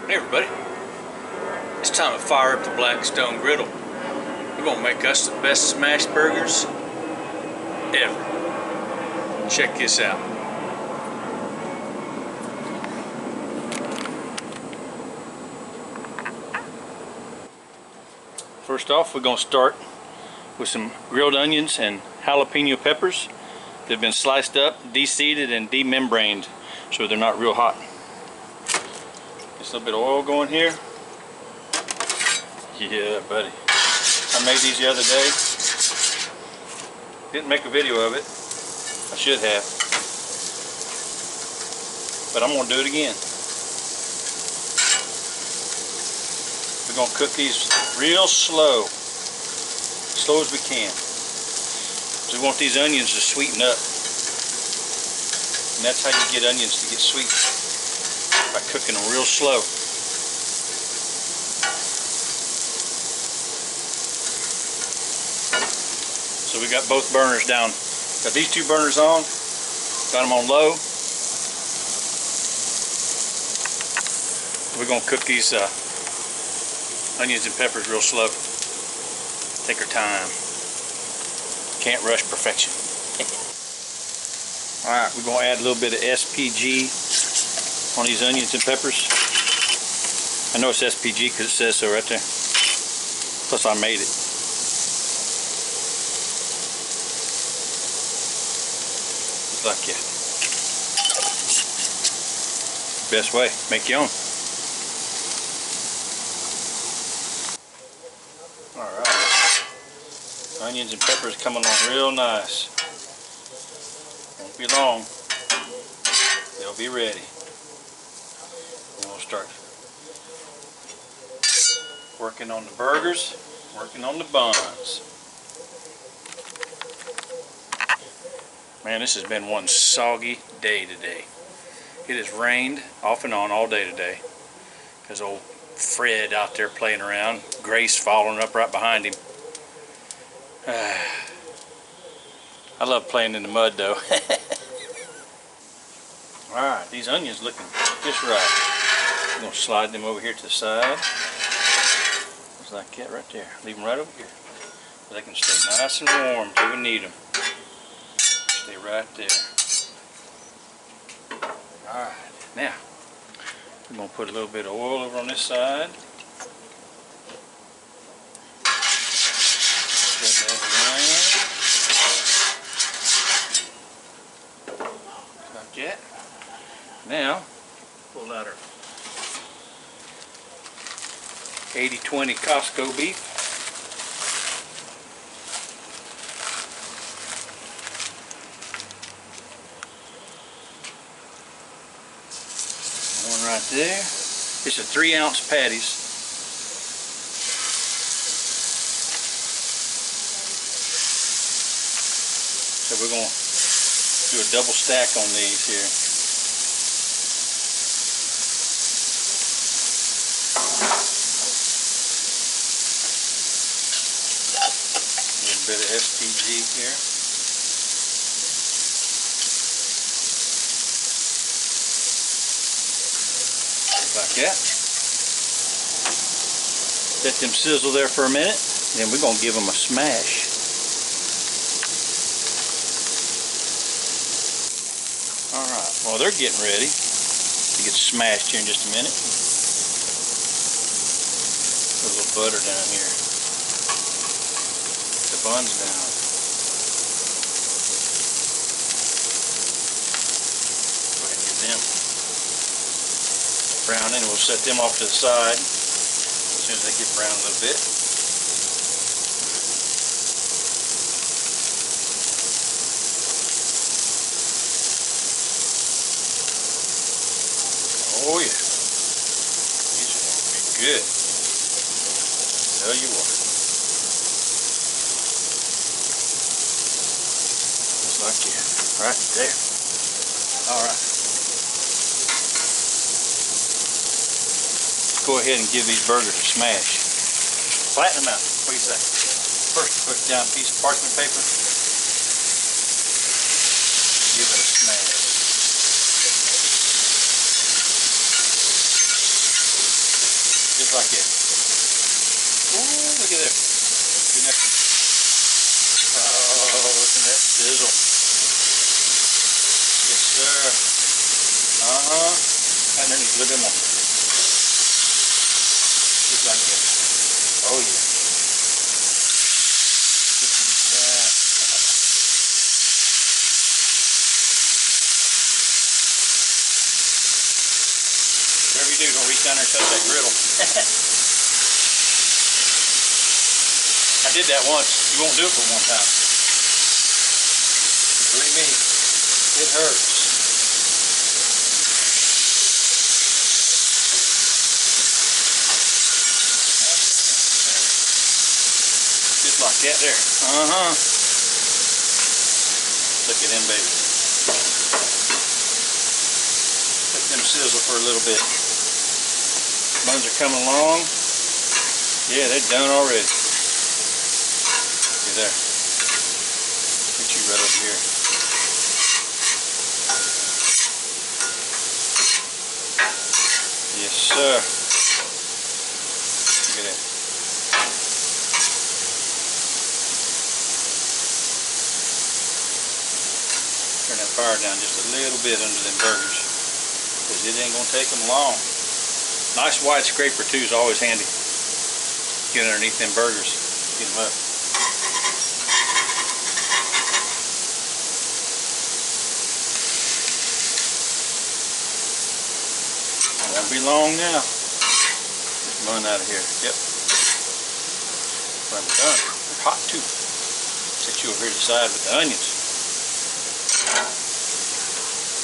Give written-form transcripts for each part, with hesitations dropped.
Hey everybody, it's time to fire up the Blackstone Griddle. We're gonna make us the best smash burgers ever. Check this out. First off, we're gonna start with some grilled onions and jalapeno peppers. They've been sliced up, de-seeded, and demembraned so they're not real hot. Just a little bit of oil going here. Yeah, buddy. I made these the other day. Didn't make a video of it. I should have. But I'm going to do it again. We're going to cook these real slow. Slow as we can. So we want these onions to sweeten up. And that's how you get onions to get sweet. By cooking them real slow. So we got both burners down. Got these two burners on. Got them on low. We're going to cook these onions and peppers real slow. Take our time. Can't rush perfection. Alright, we're going to add a little bit of SPG on these onions and peppers. I know it's SPG because it says so right there. Plus I made it. Just like that. Best way, make your own. Alright. Onions and peppers coming along real nice. Won't be long. They'll be ready. We'll start working on the burgers, working on the buns. Man, this has been one soggy day today. It has rained off and on all day today. There's old Fred out there playing around. Grace following up right behind him. I love playing in the mud though. Alright, these onions looking just right. I'm going to slide them over here to the side. Just like that right there. Leave them right over here. So they can stay nice and warm until we need them. Stay right there. Alright, now we're going to put a little bit of oil over on this side. Spread that around. Like that. Now, pull out our 80-20 Costco beef. One right there. It's a 3-ounce patties. So we're going to do a double stack on these here. Bit of SPG here. Like that. Let them sizzle there for a minute. Then we're going to give them a smash. Alright, well they're getting ready to get smashed here in just a minute. Put a little butter down here. Buns down. Go ahead and get them browning, and we'll set them off to the side as soon as they get brown a little bit. Oh yeah, these are going to be good. Tell you what. Like that, right there. Alright. Let's go ahead and give these burgers a smash. Flatten them out. What do you say? First, put down a piece of parchment paper. Give it a smash. Just like that. Ooh, look at that. Look at that. Oh, look at that sizzle. Yes, sir. And then he's a little bit more. Just like that. Oh, yeah. Whatever you do, don't reach down there and touch that griddle. I did that once. You won't do it for one time. Believe me, it hurts. Just like that there. Look at them, baby. Let them sizzle for a little bit. Buns are coming along. Yeah, they're done already. See there. Get you right over here. Yes, sir. Look at that. Turn that fire down just a little bit under them burgers, because it ain't gonna take them long. Nice wide scraper too is always handy. Get underneath them burgers, get them up. Won't be long now. Just run out of here. Yep. I'm done. They're hot too. Set you over here to the side with the onions.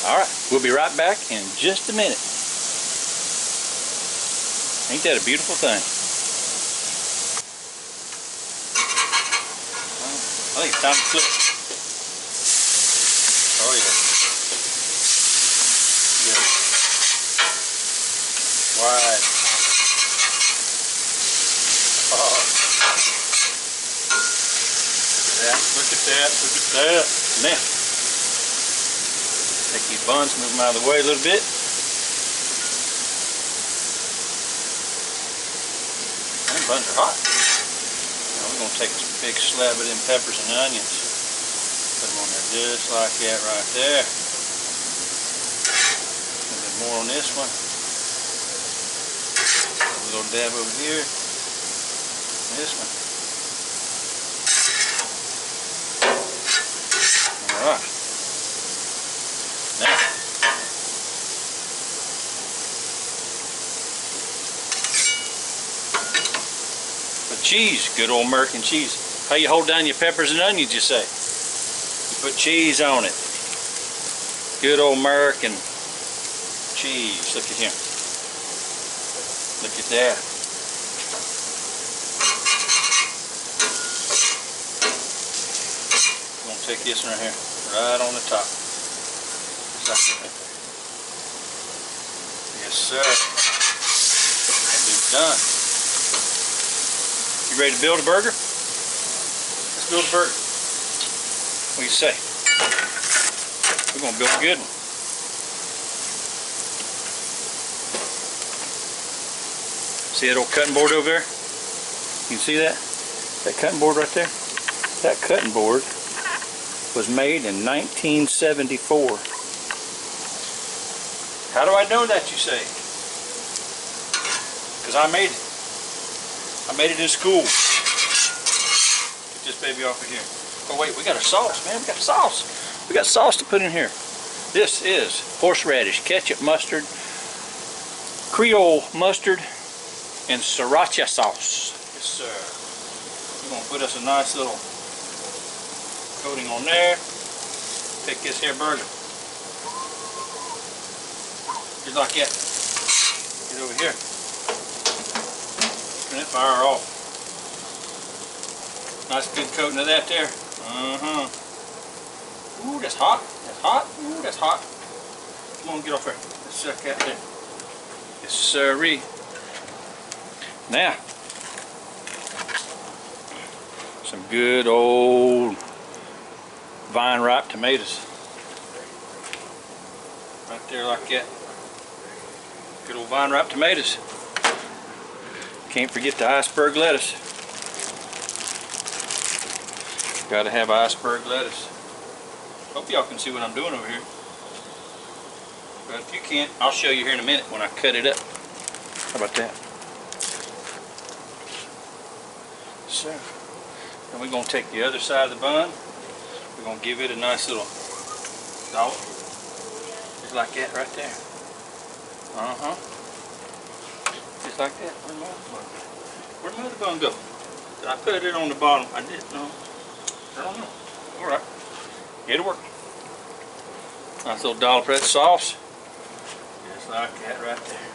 Alright, we'll be right back in just a minute. Ain't that a beautiful thing? I think it's time to flip it. Oh yeah. Good. Wide. Oh. Look at that, look at that, look at that. Now, take these buns, move them out of the way a little bit. Them buns are hot. Now we're going to take a big slab of them peppers and onions. Put them on there just like that right there. A little bit more on this one. A little dab over here. This one. Alright. Now. Put cheese, good old American cheese. How you hold down your peppers and onions, you say? You put cheese on it. Good old American cheese. Look at him. Look at that. I'm gonna take this one right here, right on the top. Yes, sir. It's done. You ready to build a burger? Let's build a burger. What do you say? We're gonna build a good one. See that old cutting board over there? You can see that? That cutting board right there? That cutting board was made in 1974. How do I know that, you say? Because I made it. I made it in school. Get this baby off of here. Oh wait, we got a sauce, man. We got sauce. We got sauce to put in here. This is horseradish, ketchup, mustard, Creole mustard, and sriracha sauce. Yes, sir. We're going to put us a nice little coating on there. Take this here burger. Just like that. Get over here. Turn that fire off. Nice good coating of that there. Ooh, that's hot. That's hot. Ooh, that's hot. Come on, get off there. Let's check that there. Yes, sirree. Now, some good old vine ripe tomatoes. Right there like that. Good old vine ripe tomatoes. Can't forget the iceberg lettuce. Gotta have iceberg lettuce. Hope y'all can see what I'm doing over here. But if you can't, I'll show you here in a minute when I cut it up. How about that? So, then we're going to take the other side of the bun. We're going to give it a nice little dollop. Just like that right there. Just like that. Where'd my other bun go? Did I put it on the bottom? I did. No. I don't know. Alright. It'll work. Nice little dollop of that sauce. Just like that right there.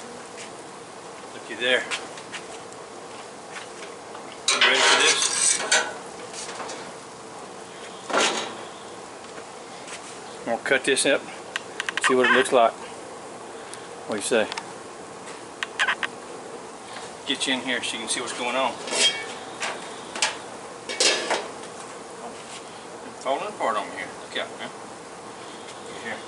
Looky there. You ready for this? I'm going to cut this up. See what it looks like. What do you say? Get you in here so you can see what's going on. It's falling apart on me here. Look out, man. Look here.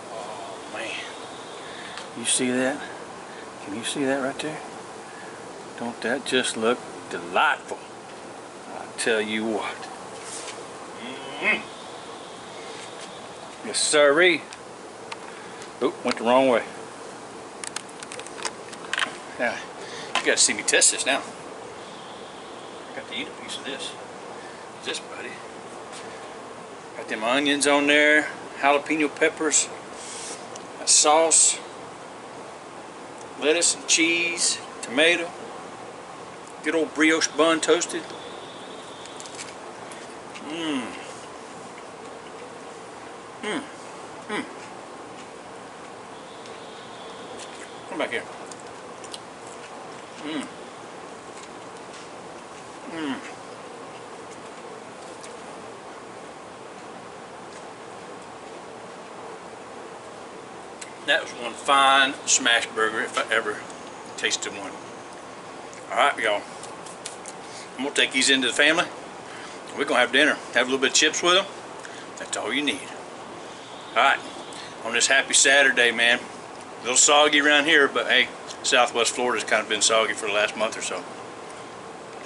Oh man. You see that? Can you see that right there? Don't that just look delightful? I tell you what. Yes, sirree. Oop, went the wrong way. Now, you gotta see me test this now. I got to eat a piece of this. What's this, buddy? Got them onions on there, jalapeno peppers, that sauce, lettuce and cheese, tomato, good old brioche bun toasted. Come back here. That was one fine smash burger if I ever tasted one. Alright, y'all. I'm going to take these into the family. We're going to have dinner. Have a little bit of chips with them. That's all you need. Alright. On this happy Saturday, man. A little soggy around here, but hey, Southwest Florida's kind of been soggy for the last month or so.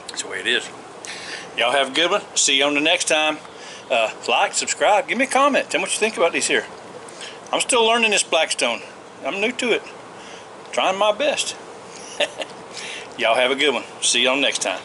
That's the way it is. Y'all have a good one. See you on the next time. Like, subscribe, give me a comment. Tell me what you think about these here. I'm still learning this Blackstone. I'm new to it. Trying my best. Y'all have a good one. See y'all next time.